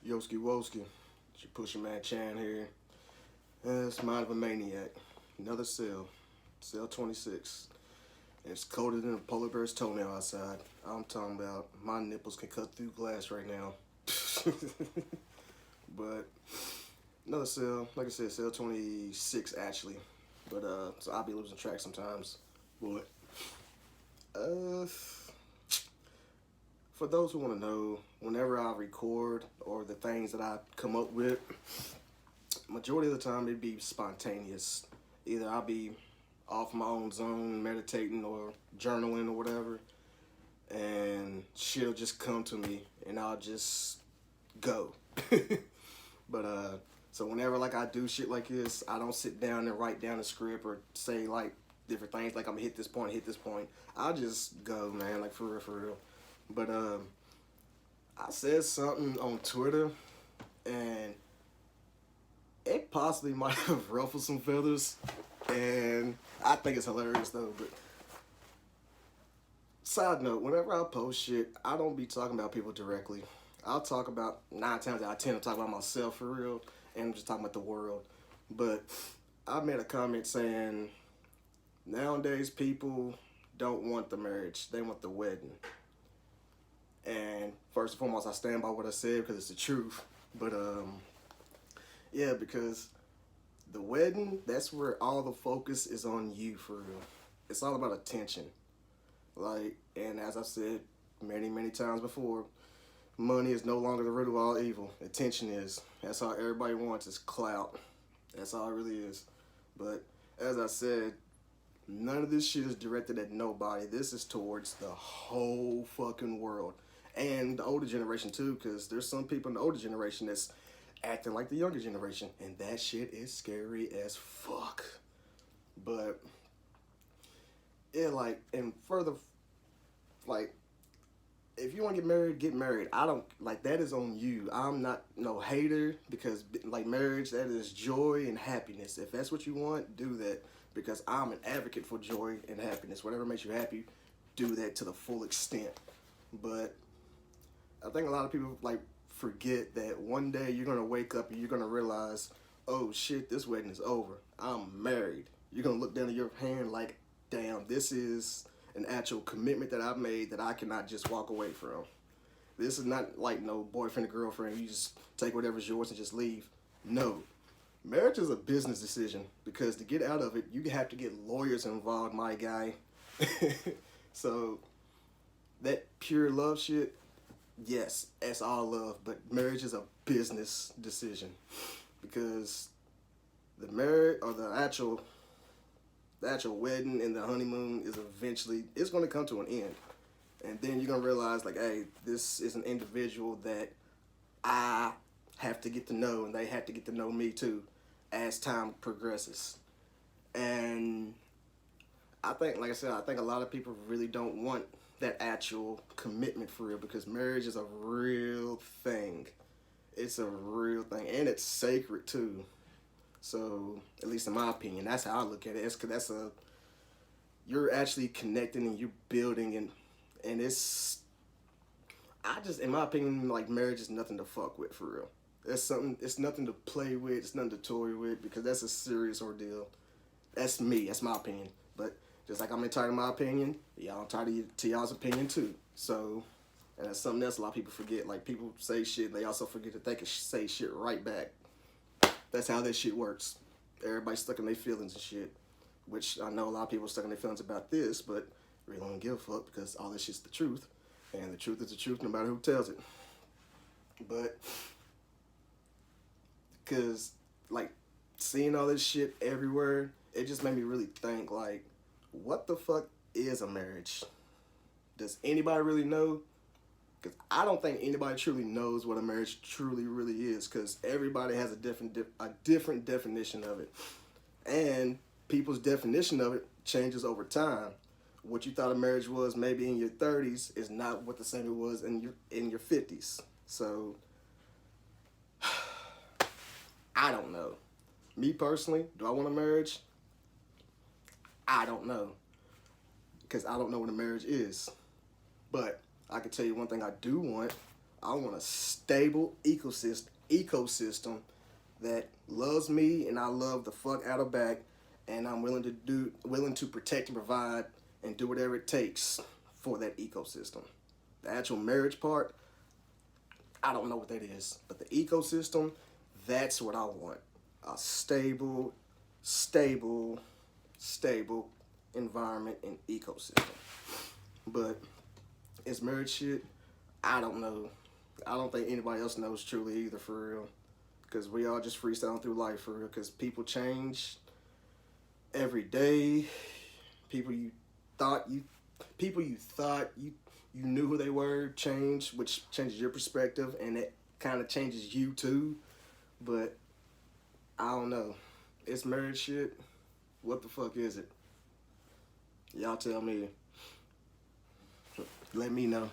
Yoski Woski, it's your Pusher Man Chan here. It's Mind of a Maniac. Another cell 26. And it's colder than a polar bear's toenail outside. I'm talking about my nipples can cut through glass right now. But another cell, like I said, cell 26 actually. But so I'll be losing track sometimes. But for those who want to know, whenever I record or the things that I come up with, majority of the time it'd be spontaneous. Either I'll be off my own zone, meditating or journaling or whatever, and shit'll just come to me, and I'll just go. But so whenever like I do shit like this, I don't sit down and write down a script or say like different things like I'm gonna hit this point, hit this point. I'll just go, man, like for real, for real. But I said something on Twitter, and it possibly might have ruffled some feathers, and I think it's hilarious though. But side note, whenever I post shit, I don't be talking about people directly. I'll talk about 9 times out of 10. I'm talking about myself for real, and I'm just talking about the world. But I made a comment saying nowadays people don't want the marriage; they want the wedding. And first and foremost, I stand by what I said because it's the truth. But yeah, because the wedding, that's where all the focus is on you for real. It's all about attention. Like, and as I've said many, many times before, money is no longer the root of all evil. Attention is. That's all everybody wants is clout. That's all it really is. But as I said, none of this shit is directed at nobody. This is towards the whole fucking world. And the older generation too, because there's some people in the older generation that's acting like the younger generation, and that shit is scary as fuck. But yeah, like, and further, like, if you want to get married, get married. I don't, like, that is on you. I'm not no hater, because like marriage, that is joy and happiness. If that's what you want, do that, because I'm an advocate for joy and happiness. Whatever makes you happy, do that to the full extent. But I think a lot of people like forget that one day you're gonna wake up and you're gonna realize, oh shit, this wedding is over. I'm married. You're gonna look down at your hand like, damn, this is an actual commitment that I've made that I cannot just walk away from. This is not like no boyfriend or girlfriend. You just take whatever's yours and just leave. No. Marriage is a business decision, because to get out of it, you have to get lawyers involved, my guy. So that pure love shit, yes, that's all love, but marriage is a business decision, because the marriage or the actual wedding and the honeymoon is eventually, it's going to come to an end, and then you're going to realize like, hey, this is an individual that I have to get to know, and they have to get to know me too as time progresses. And I think, like I said, I think a lot of people really don't want that actual commitment for real, because marriage is a real thing. It's a real thing, and it's sacred too. So, at least in my opinion, that's how I look at it. It's cause that's you're actually connecting and you're building, and it's, I just, in my opinion, like marriage is nothing to fuck with for real. It's nothing to play with. It's nothing to toy with, because that's a serious ordeal. That's me. That's my opinion. But just like I'm entitled to my opinion, y'all entitled to y'all's opinion too. So, and that's something else a lot of people forget. Like, people say shit, they also forget that they can say shit right back. That's how that shit works. Everybody's stuck in their feelings and shit. Which I know a lot of people are stuck in their feelings about this, but really don't give a fuck, because all this shit's the truth. And the truth is the truth no matter who tells it. But, because, like, seeing all this shit everywhere, it just made me really think, like, what the fuck is a marriage? Does anybody really know? Because I don't think anybody truly knows what a marriage truly really is, because everybody has a different definition of it. And people's definition of it changes over time. What you thought a marriage was maybe in your 30s is not what the same it was in your 50s. So, I don't know. Me personally, do I want a marriage? I don't know, because I don't know what a marriage is. But I can tell you one thing I do want. I want a stable ecosystem that loves me and I love the fuck out of back, and I'm willing to protect and provide and do whatever it takes for that ecosystem. The actual marriage part, I don't know what that is, but the ecosystem, that's what I want. A stable environment and ecosystem. But it's marriage shit, I don't know. I don't think anybody else knows truly either, for real. Because we all just freestyling through life, for real. Because people change every day. People you thought you knew who they were change, which changes your perspective, and it kind of changes you too. But I don't know. It's marriage shit. What the fuck is it? Y'all tell me. Let me know.